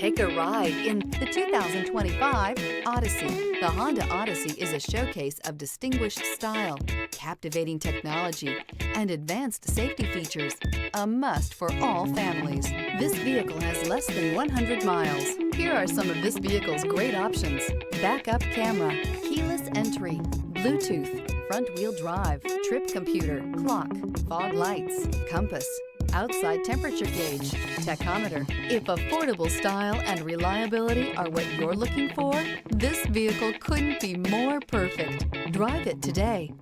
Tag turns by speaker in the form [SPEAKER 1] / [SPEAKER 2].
[SPEAKER 1] Take a ride in the 2025 Odyssey. The Honda Odyssey is a showcase of distinguished style, captivating technology, and advanced safety features. A must for all families. This vehicle has less than 100 miles. Here are some of this vehicle's great options: backup camera, keyless entry, Bluetooth, front-wheel drive, trip computer, clock, fog lights, compass, outside temperature gauge, tachometer. If affordable style and reliability are what you're looking for, this vehicle couldn't be more perfect. Drive it today.